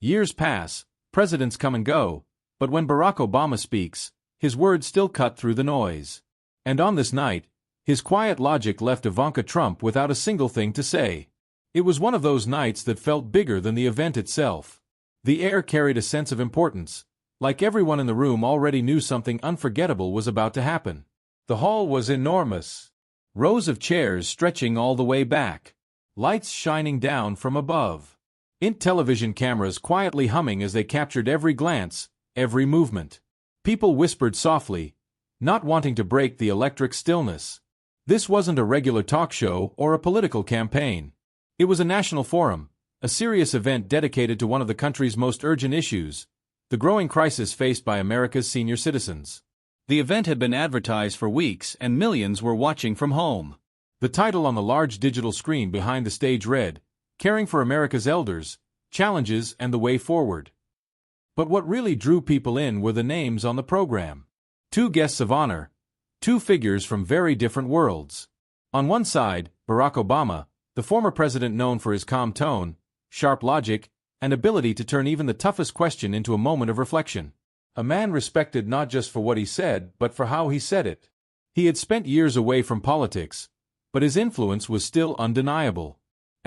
Years pass, presidents come and go, but when Barack Obama speaks, his words still cut through the noise. And on this night, his quiet logic left Ivanka Trump without a single thing to say. It was one of those nights that felt bigger than the event itself. The air carried a sense of importance, like everyone in the room already knew something unforgettable was about to happen. The hall was enormous. Rows of chairs stretching all the way back. Lights shining down from above. Television cameras quietly humming as they captured every glance, every movement. People whispered softly, not wanting to break the electric stillness. This wasn't a regular talk show or a political campaign. It was a national forum, a serious event dedicated to one of the country's most urgent issues, the growing crisis faced by America's senior citizens. The event had been advertised for weeks and millions were watching from home. The title on the large digital screen behind the stage read, "Caring for America's Elders, Challenges and the Way Forward." But what really drew people in were the names on the program. Two guests of honor, two figures from very different worlds. On one side, Barack Obama, the former president known for his calm tone, sharp logic, and ability to turn even the toughest question into a moment of reflection. A man respected not just for what he said, but for how he said it. He had spent years away from politics, but his influence was still undeniable.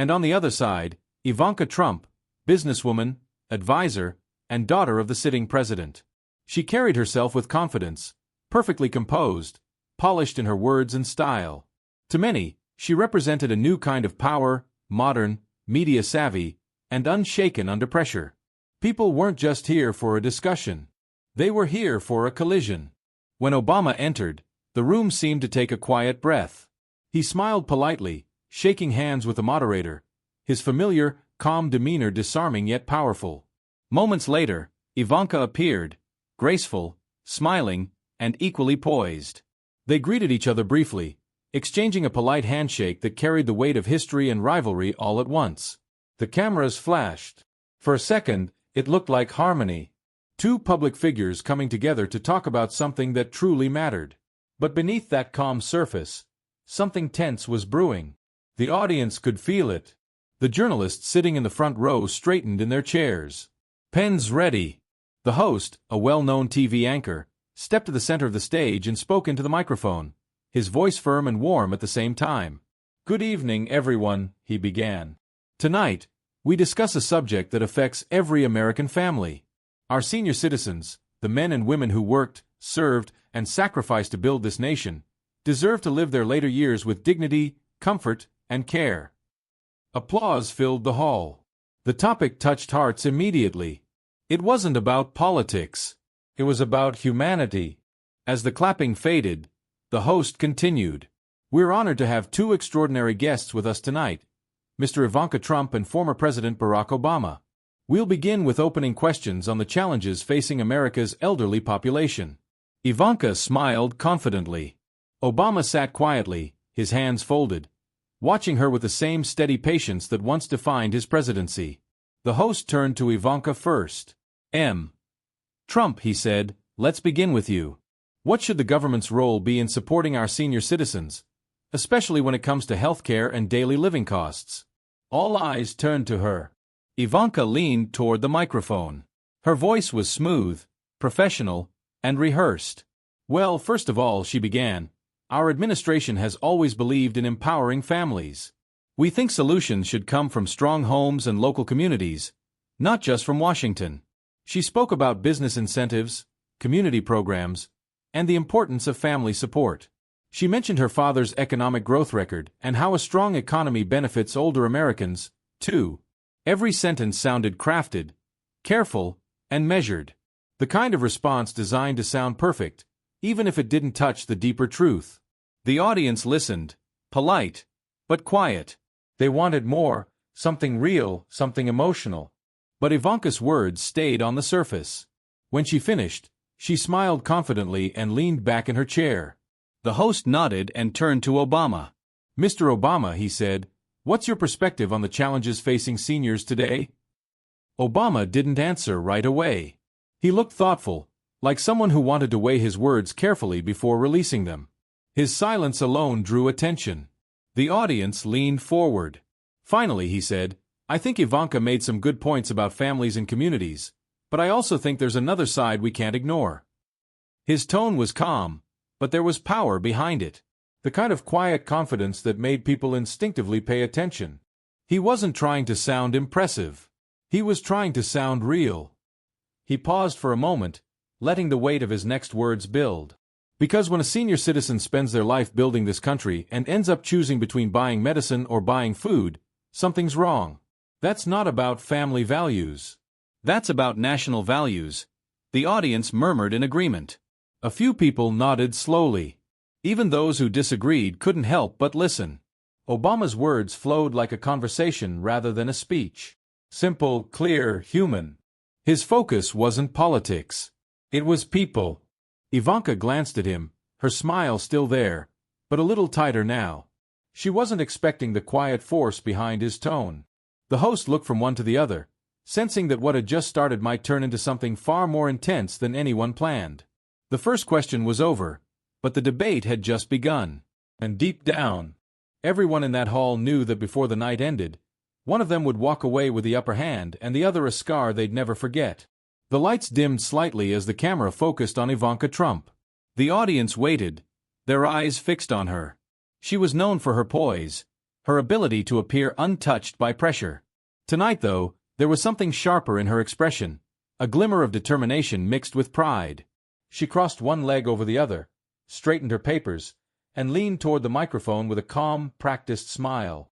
And on the other side, Ivanka Trump, businesswoman, advisor, and daughter of the sitting president. She carried herself with confidence, perfectly composed, polished in her words and style. To many, she represented a new kind of power, modern, media-savvy, and unshaken under pressure. People weren't just here for a discussion. They were here for a collision. When Obama entered, the room seemed to take a quiet breath. He smiled politely, shaking hands with the moderator, his familiar, calm demeanor disarming yet powerful. Moments later, Ivanka appeared, graceful, smiling, and equally poised. They greeted each other briefly, exchanging a polite handshake that carried the weight of history and rivalry all at once. The cameras flashed. For a second, it looked like harmony. Two public figures coming together to talk about something that truly mattered. But beneath that calm surface, something tense was brewing. The audience could feel it. The journalists sitting in the front row straightened in their chairs. Pens ready. The host, a well-known TV anchor, stepped to the center of the stage and spoke into the microphone, his voice firm and warm at the same time. "Good evening, everyone," he began. "Tonight, we discuss a subject that affects every American family. Our senior citizens, the men and women who worked, served, and sacrificed to build this nation, deserve to live their later years with dignity, comfort, and care." Applause filled the hall. The topic touched hearts immediately. It wasn't about politics. It was about humanity. As the clapping faded, the host continued. "We're honored to have two extraordinary guests with us tonight, Mr. Ivanka Trump and former President Barack Obama. We'll begin with opening questions on the challenges facing America's elderly population." Ivanka smiled confidently. Obama sat quietly, his hands folded, watching her with the same steady patience that once defined his presidency. The host turned to Ivanka first. Trump, he said, "let's begin with you. What should the government's role be in supporting our senior citizens, especially when it comes to health care and daily living costs?" All eyes turned to her. Ivanka leaned toward the microphone. Her voice was smooth, professional, and rehearsed. "Well, first of all," she began, "our administration has always believed in empowering families. We think solutions should come from strong homes and local communities, not just from Washington." She spoke about business incentives, community programs, and the importance of family support. She mentioned her father's economic growth record and how a strong economy benefits older Americans, too. Every sentence sounded crafted, careful, and measured. The kind of response designed to sound perfect, even if it didn't touch the deeper truth. The audience listened, polite, but quiet. They wanted more, something real, something emotional. But Ivanka's words stayed on the surface. When she finished, she smiled confidently and leaned back in her chair. The host nodded and turned to Obama. "Mr. Obama," he said, "what's your perspective on the challenges facing seniors today?" Obama didn't answer right away. He looked thoughtful, like someone who wanted to weigh his words carefully before releasing them. His silence alone drew attention. The audience leaned forward. Finally, he said, I think Ivanka made some good points about families and communities, but I also think there's another side we can't ignore. His tone was calm, but there was power behind it. The kind of quiet confidence that made people instinctively pay attention. He wasn't trying to sound impressive. He was trying to sound real. He paused for a moment, letting the weight of his next words build. Because when a senior citizen spends their life building this country and ends up choosing between buying medicine or buying food, something's wrong. That's not about family values. That's about national values. The audience murmured in agreement. A few people nodded slowly. Even those who disagreed couldn't help but listen. Obama's words flowed like a conversation rather than a speech. Simple, clear, human. His focus wasn't politics. It was people. Ivanka glanced at him, her smile still there, but a little tighter now. She wasn't expecting the quiet force behind his tone. The host looked from one to the other, sensing that what had just started might turn into something far more intense than anyone planned. The first question was over, but the debate had just begun. And deep down, everyone in that hall knew that before the night ended, one of them would walk away with the upper hand and the other a scar they'd never forget. The lights dimmed slightly as the camera focused on Ivanka Trump. The audience waited, their eyes fixed on her. She was known for her poise, her ability to appear untouched by pressure. Tonight, though, there was something sharper in her expression, a glimmer of determination mixed with pride. She crossed one leg over the other, straightened her papers, and leaned toward the microphone with a calm, practiced smile.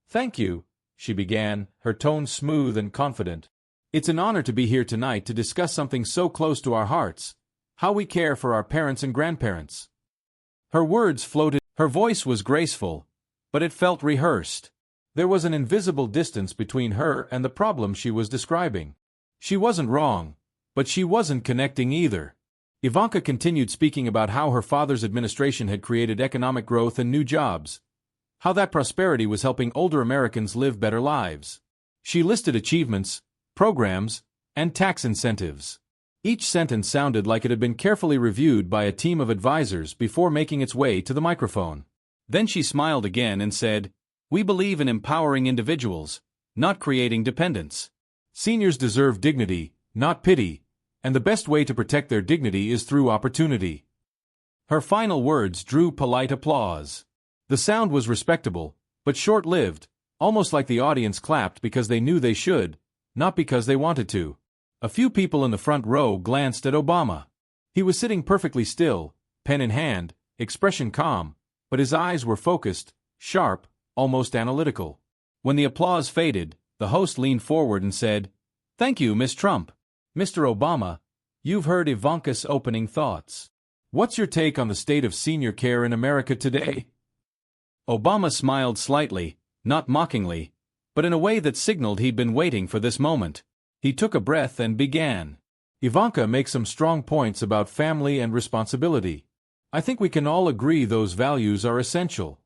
"Thank you," she began, her tone smooth and confident. "It's an honor to be here tonight to discuss something so close to our hearts, how we care for our parents and grandparents." Her words floated, her voice was graceful, but it felt rehearsed. There was an invisible distance between her and the problem she was describing. She wasn't wrong, but she wasn't connecting either. Ivanka continued speaking about how her father's administration had created economic growth and new jobs, how that prosperity was helping older Americans live better lives. She listed achievements, programs, and tax incentives. Each sentence sounded like it had been carefully reviewed by a team of advisors before making its way to the microphone. Then she smiled again and said, "We believe in empowering individuals, not creating dependents. Seniors deserve dignity, not pity, and the best way to protect their dignity is through opportunity." Her final words drew polite applause. The sound was respectable, but short-lived, almost like the audience clapped because they knew they should, not because they wanted to. A few people in the front row glanced at Obama. He was sitting perfectly still, pen in hand, expression calm, but his eyes were focused, sharp, almost analytical. When the applause faded, the host leaned forward and said, "Thank you, Miss Trump. Mr. Obama, you've heard Ivanka's opening thoughts. What's your take on the state of senior care in America today?" Obama smiled slightly, not mockingly, but in a way that signaled he'd been waiting for this moment. He took a breath and began. "Ivanka makes some strong points about family and responsibility. I think we can all agree those values are essential."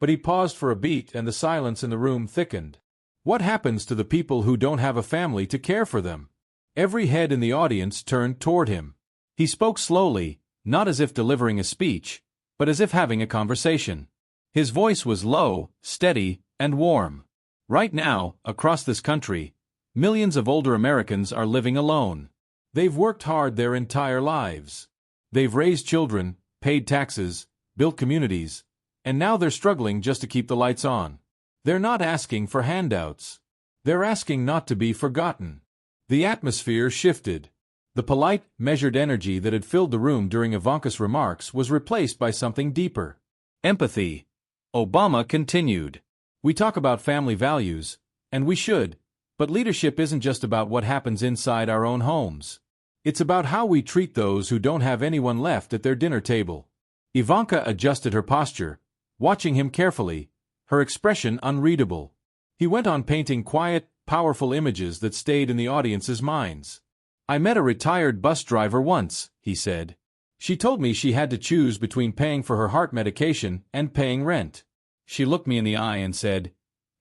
But he paused for a beat and the silence in the room thickened. What happens to the people who don't have a family to care for them? Every head in the audience turned toward him. He spoke slowly, not as if delivering a speech, but as if having a conversation. His voice was low, steady, and warm. Right now, across this country, millions of older Americans are living alone. They've worked hard their entire lives. They've raised children, paid taxes, built communities, and now they're struggling just to keep the lights on. They're not asking for handouts. They're asking not to be forgotten. The atmosphere shifted. The polite, measured energy that had filled the room during Ivanka's remarks was replaced by something deeper. Empathy. Obama continued. "We talk about family values, and we should, but leadership isn't just about what happens inside our own homes. It's about how we treat those who don't have anyone left at their dinner table." Ivanka adjusted her posture, watching him carefully, her expression unreadable. He went on painting quiet, powerful images that stayed in the audience's minds. "I met a retired bus driver once," he said. "She told me she had to choose between paying for her heart medication and paying rent. She looked me in the eye and said,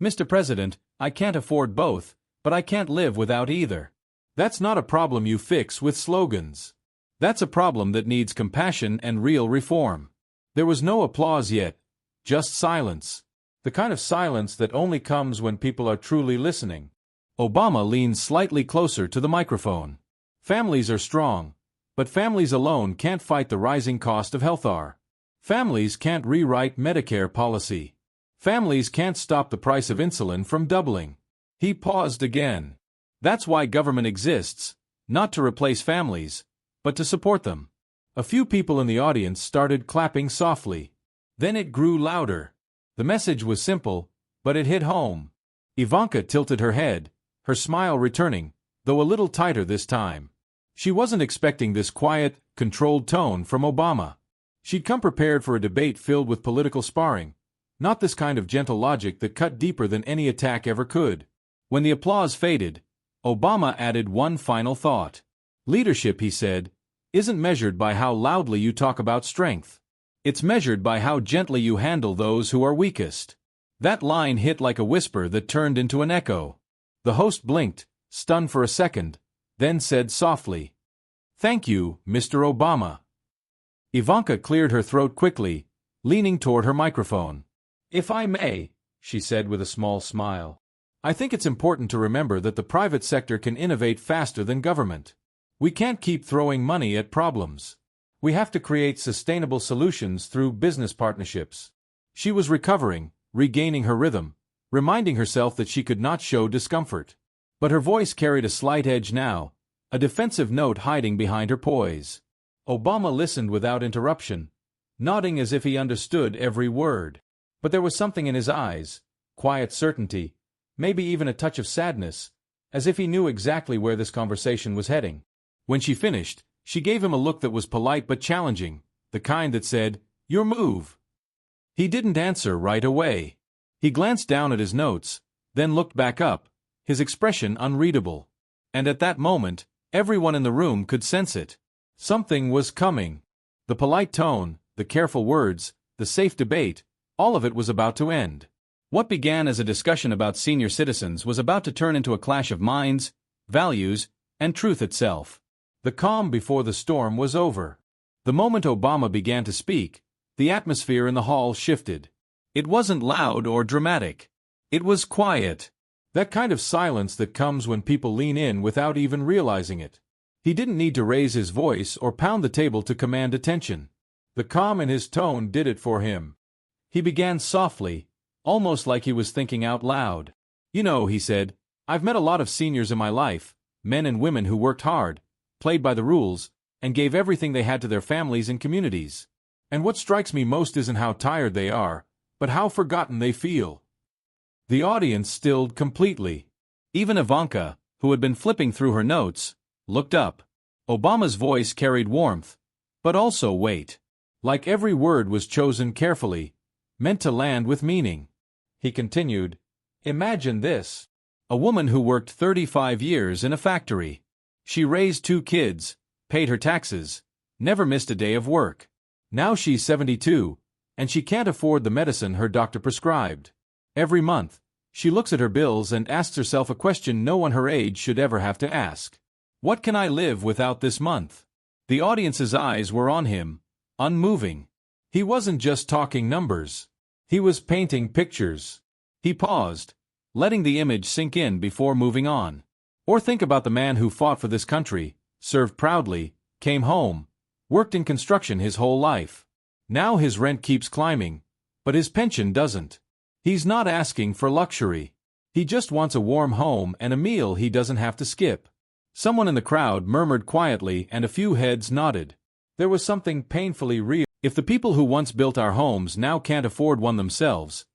'Mr. President, I can't afford both, but I can't live without either.' That's not a problem you fix with slogans. That's a problem that needs compassion and real reform." There was no applause yet, just silence. The kind of silence that only comes when people are truly listening. Obama leaned slightly closer to the microphone. Families are strong, but families alone can't fight the rising cost of healthcare. Families can't rewrite Medicare policy. Families can't stop the price of insulin from doubling. He paused again. That's why government exists, not to replace families, but to support them. A few people in the audience started clapping softly. Then it grew louder. The message was simple, but it hit home. Ivanka tilted her head, her smile returning, though a little tighter this time. She wasn't expecting this quiet, controlled tone from Obama. She'd come prepared for a debate filled with political sparring, not this kind of gentle logic that cut deeper than any attack ever could. When the applause faded, Obama added one final thought. Leadership, he said, isn't measured by how loudly you talk about strength. It's measured by how gently you handle those who are weakest. That line hit like a whisper that turned into an echo. The host blinked, stunned for a second, then said softly, "Thank you, Mr. Obama." Ivanka cleared her throat quickly, leaning toward her microphone. "If I may," she said with a small smile, "I think it's important to remember that the private sector can innovate faster than government. We can't keep throwing money at problems. We have to create sustainable solutions through business partnerships." She was recovering, regaining her rhythm, reminding herself that she could not show discomfort. But her voice carried a slight edge now, a defensive note hiding behind her poise. Obama listened without interruption, nodding as if he understood every word. But there was something in his eyes, quiet certainty, maybe even a touch of sadness, as if he knew exactly where this conversation was heading. When she finished, she gave him a look that was polite but challenging, the kind that said, "Your move." He didn't answer right away. He glanced down at his notes, then looked back up, his expression unreadable. And at that moment, everyone in the room could sense it. Something was coming. The polite tone, the careful words, the safe debate, all of it was about to end. What began as a discussion about senior citizens was about to turn into a clash of minds, values, and truth itself. The calm before the storm was over. The moment Obama began to speak, the atmosphere in the hall shifted. It wasn't loud or dramatic. It was quiet. That kind of silence that comes when people lean in without even realizing it. He didn't need to raise his voice or pound the table to command attention. The calm in his tone did it for him. He began softly, almost like he was thinking out loud. "You know," he said, "I've met a lot of seniors in my life, men and women who worked hard, played by the rules, and gave everything they had to their families and communities. And what strikes me most isn't how tired they are, but how forgotten they feel." The audience stilled completely. Even Ivanka, who had been flipping through her notes, looked up. Obama's voice carried warmth, but also weight. Like every word was chosen carefully, meant to land with meaning. He continued, "Imagine this. A woman who worked 35 years in a factory. She raised 2 kids, paid her taxes, never missed a day of work. Now she's 72, and she can't afford the medicine her doctor prescribed. Every month, she looks at her bills and asks herself a question no one her age should ever have to ask. What can I live without this month?" The audience's eyes were on him, unmoving. He wasn't just talking numbers. He was painting pictures. He paused, letting the image sink in before moving on. Or think about the man who fought for this country, served proudly, came home, worked in construction his whole life. Now his rent keeps climbing, but his pension doesn't. He's not asking for luxury. He just wants a warm home and a meal he doesn't have to skip. Someone in the crowd murmured quietly and a few heads nodded. There was something painfully real. If the people who once built our homes now can't afford one themselves,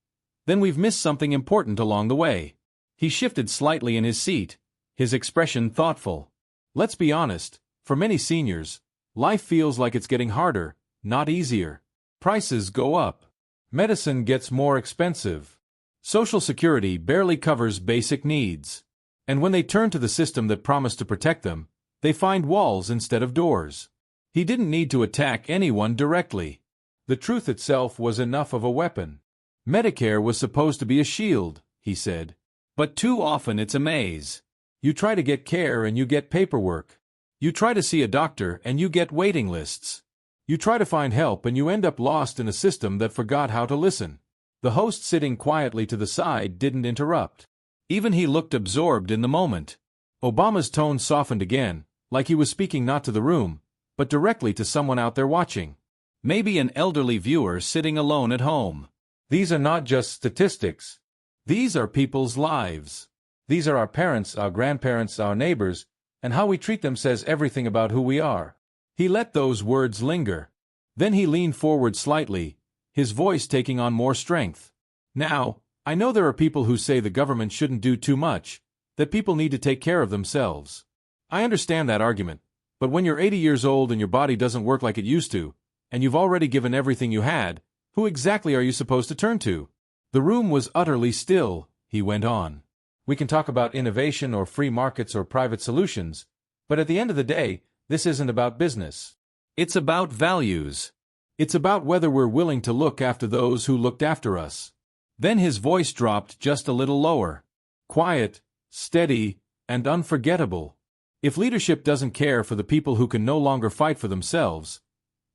then we've missed something important along the way. He shifted slightly in his seat, his expression thoughtful. Let's be honest, for many seniors, life feels like it's getting harder, not easier. Prices go up. Medicine gets more expensive. Social Security barely covers basic needs. And when they turn to the system that promised to protect them, they find walls instead of doors. He didn't need to attack anyone directly. The truth itself was enough of a weapon. Medicare was supposed to be a shield, he said. But too often it's a maze. You try to get care and you get paperwork. You try to see a doctor and you get waiting lists. You try to find help and you end up lost in a system that forgot how to listen. The host sitting quietly to the side didn't interrupt. Even he looked absorbed in the moment. Obama's tone softened again, like he was speaking not to the room, but directly to someone out there watching. Maybe an elderly viewer sitting alone at home. These are not just statistics. These are people's lives. These are our parents, our grandparents, our neighbors, and how we treat them says everything about who we are. He let those words linger. Then he leaned forward slightly, his voice taking on more strength. Now, I know there are people who say the government shouldn't do too much, that people need to take care of themselves. I understand that argument, but when you're 80 years old and your body doesn't work like it used to, and you've already given everything you had, who exactly are you supposed to turn to? The room was utterly still, he went on. We can talk about innovation or free markets or private solutions, but at the end of the day, this isn't about business. It's about values. It's about whether we're willing to look after those who looked after us. Then his voice dropped just a little lower. Quiet, steady, and unforgettable. If leadership doesn't care for the people who can no longer fight for themselves,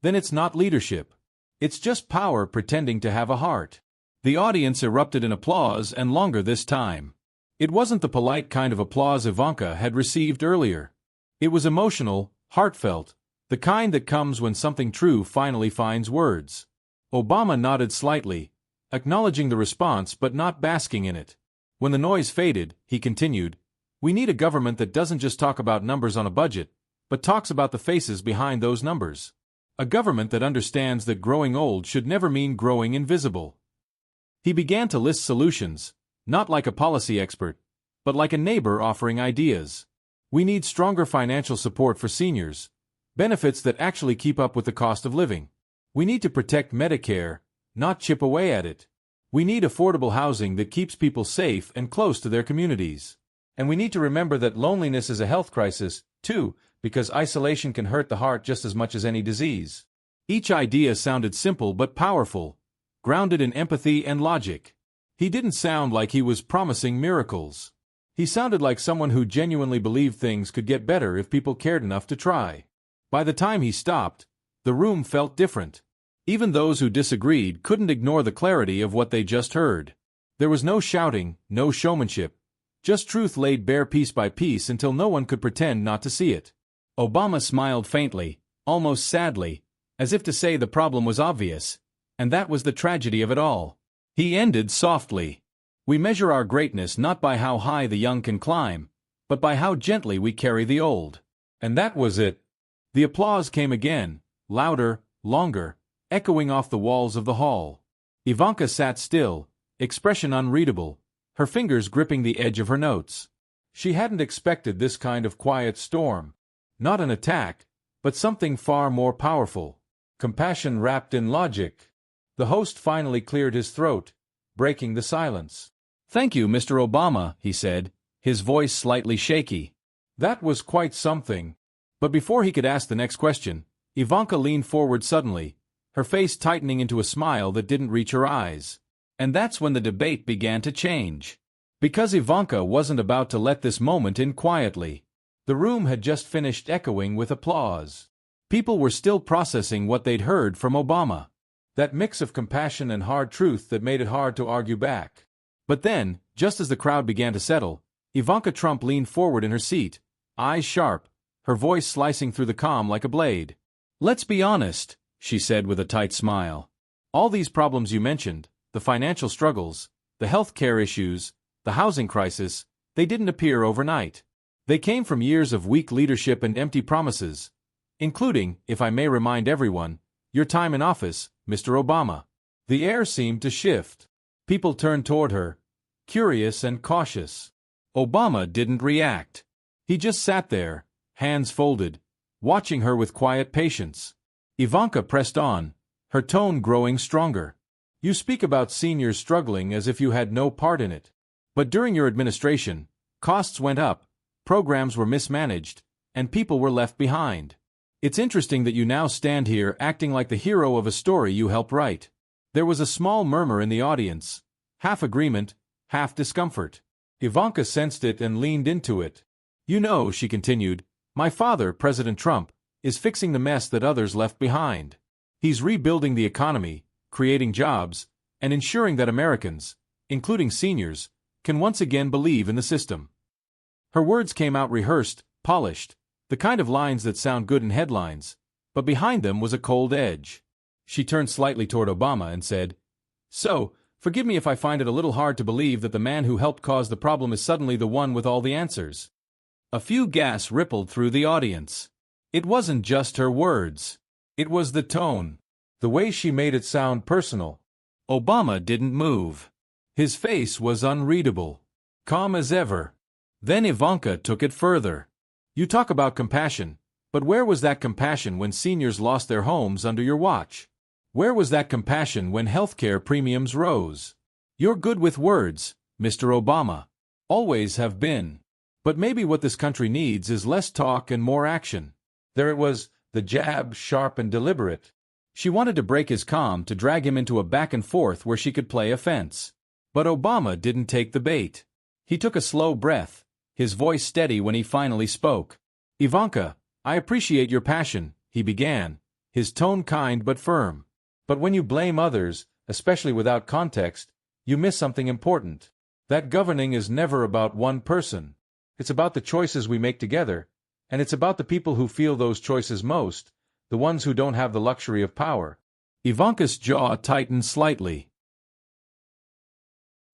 then it's not leadership. It's just power pretending to have a heart. The audience erupted in applause, and longer this time. It wasn't the polite kind of applause Ivanka had received earlier. It was emotional, heartfelt, the kind that comes when something true finally finds words. Obama nodded slightly, acknowledging the response but not basking in it. When the noise faded, he continued, "We need a government that doesn't just talk about numbers on a budget, but talks about the faces behind those numbers. A government that understands that growing old should never mean growing invisible." He began to list solutions, not like a policy expert, but like a neighbor offering ideas. We need stronger financial support for seniors, benefits that actually keep up with the cost of living. We need to protect Medicare, not chip away at it. We need affordable housing that keeps people safe and close to their communities. And we need to remember that loneliness is a health crisis, too, because isolation can hurt the heart just as much as any disease. Each idea sounded simple but powerful, grounded in empathy and logic. He didn't sound like he was promising miracles. He sounded like someone who genuinely believed things could get better if people cared enough to try. By the time he stopped, the room felt different. Even those who disagreed couldn't ignore the clarity of what they just heard. There was no shouting, no showmanship, just truth laid bare piece by piece until no one could pretend not to see it. Obama smiled faintly, almost sadly, as if to say the problem was obvious, and that was the tragedy of it all. He ended softly. We measure our greatness not by how high the young can climb, but by how gently we carry the old. And that was it. The applause came again, louder, longer, echoing off the walls of the hall. Ivanka sat still, expression unreadable, her fingers gripping the edge of her notes. She hadn't expected this kind of quiet storm. Not an attack, but something far more powerful. Compassion wrapped in logic. The host finally cleared his throat, breaking the silence. "Thank you, Mr. Obama," he said, his voice slightly shaky. That was quite something. But before he could ask the next question, Ivanka leaned forward suddenly, her face tightening into a smile that didn't reach her eyes. And that's when the debate began to change. Because Ivanka wasn't about to let this moment in quietly. The room had just finished echoing with applause. People were still processing what they'd heard from Obama. That mix of compassion and hard truth that made it hard to argue back. But then, just as the crowd began to settle, Ivanka Trump leaned forward in her seat, eyes sharp, her voice slicing through the calm like a blade. "Let's be honest," she said with a tight smile. "All these problems you mentioned, the financial struggles, the health care issues, the housing crisis, they didn't appear overnight. They came from years of weak leadership and empty promises, including, if I may remind everyone, your time in office, Mr. Obama." The air seemed to shift. People turned toward her, curious and cautious. Obama didn't react. He just sat there, hands folded, watching her with quiet patience. Ivanka pressed on, her tone growing stronger. "You speak about seniors struggling as if you had no part in it. But during your administration, costs went up, programs were mismanaged, and people were left behind. It's interesting that you now stand here acting like the hero of a story you helped write." There was a small murmur in the audience, half agreement, half discomfort. Ivanka sensed it and leaned into it. "You know," she continued, "my father, President Trump, is fixing the mess that others left behind. He's rebuilding the economy, creating jobs, and ensuring that Americans, including seniors, can once again believe in the system. Her words came out rehearsed, polished, the kind of lines that sound good in headlines, but behind them was a cold edge. She turned slightly toward Obama and said, "So, forgive me if I find it a little hard to believe that the man who helped cause the problem is suddenly the one with all the answers." A few gasps rippled through the audience. It wasn't just her words. It was the tone, the way she made it sound personal. Obama didn't move. His face was unreadable, calm as ever. Then Ivanka took it further. "You talk about compassion, but where was that compassion when seniors lost their homes under your watch? Where was that compassion when healthcare premiums rose? You're good with words, Mr. Obama. Always have been. But maybe what this country needs is less talk and more action." There it was, the jab, sharp and deliberate. She wanted to break his calm, to drag him into a back and forth where she could play offense. But Obama didn't take the bait. He took a slow breath, his voice steady when he finally spoke. "Ivanka, I appreciate your passion," he began, his tone kind but firm. "But when you blame others, especially without context, you miss something important. That governing is never about one person. It's about the choices we make together, and it's about the people who feel those choices most, the ones who don't have the luxury of power." Ivanka's jaw tightened slightly.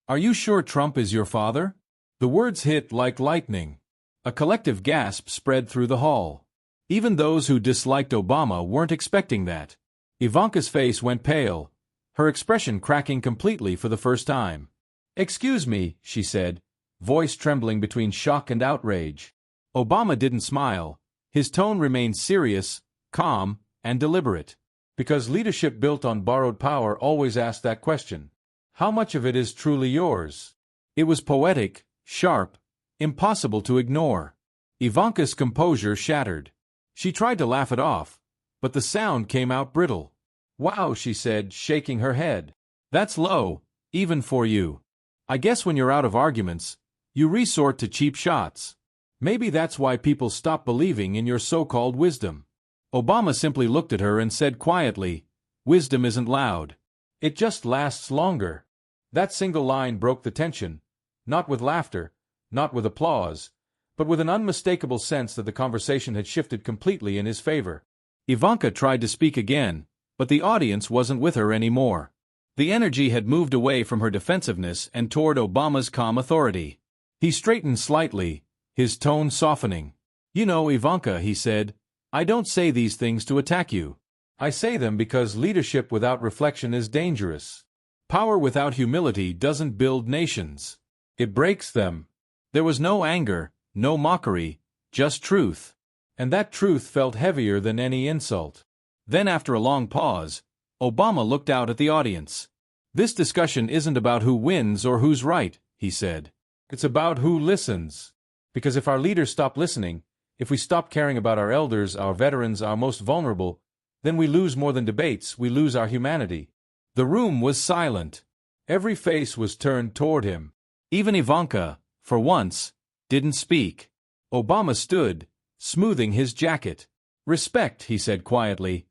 "Are you sure Trump is your father?" The words hit like lightning. A collective gasp spread through the hall. Even those who disliked Obama weren't expecting that. Ivanka's face went pale, her expression cracking completely for the first time. "Excuse me," she said, voice trembling between shock and outrage. Obama didn't smile. His tone remained serious, calm, and deliberate. Because leadership built on borrowed power always asks that question. How much of it is truly yours? It was poetic, sharp, impossible to ignore. Ivanka's composure shattered. She tried to laugh it off, but the sound came out brittle. "Wow," she said, shaking her head. "That's low, even for you. I guess when you're out of arguments, you resort to cheap shots. Maybe that's why people stop believing in your so-called wisdom." Obama simply looked at her and said quietly, "Wisdom isn't loud. It just lasts longer." That single line broke the tension, not with laughter, not with applause, but with an unmistakable sense that the conversation had shifted completely in his favor. Ivanka tried to speak again, but the audience wasn't with her anymore. The energy had moved away from her defensiveness and toward Obama's calm authority. He straightened slightly, his tone softening. "You know, Ivanka," he said, "I don't say these things to attack you. I say them because leadership without reflection is dangerous. Power without humility doesn't build nations. It breaks them." There was no anger, no mockery, just truth. And that truth felt heavier than any insult. Then after a long pause, Obama looked out at the audience. "This discussion isn't about who wins or who's right," he said. "It's about who listens. Because if our leaders stop listening, if we stop caring about our elders, our veterans, our most vulnerable, then we lose more than debates, we lose our humanity." The room was silent. Every face was turned toward him. Even Ivanka, for once, didn't speak. Obama stood, smoothing his jacket. "Respect," he said quietly,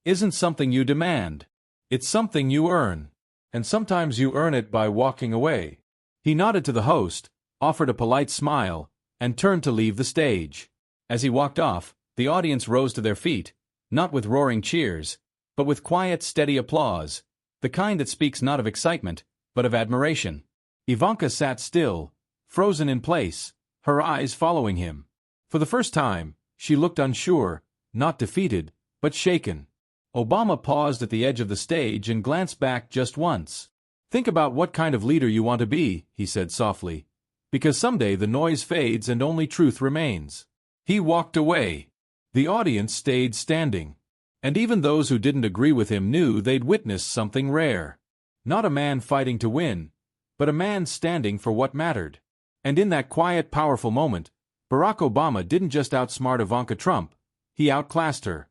"isn't something you demand. It's something you earn. And sometimes you earn it by walking away." He nodded to the host, offered a polite smile, and turned to leave the stage. As he walked off, the audience rose to their feet, not with roaring cheers, but with quiet, steady applause, the kind that speaks not of excitement, but of admiration. Ivanka sat still, frozen in place, her eyes following him. For the first time, she looked unsure, not defeated, but shaken. Obama paused at the edge of the stage and glanced back just once. "Think about what kind of leader you want to be," he said softly, "because someday the noise fades and only truth remains." He walked away. The audience stayed standing. And even those who didn't agree with him knew they'd witnessed something rare. Not a man fighting to win, but a man standing for what mattered. And in that quiet, powerful moment, Barack Obama didn't just outsmart Ivanka Trump, he outclassed her.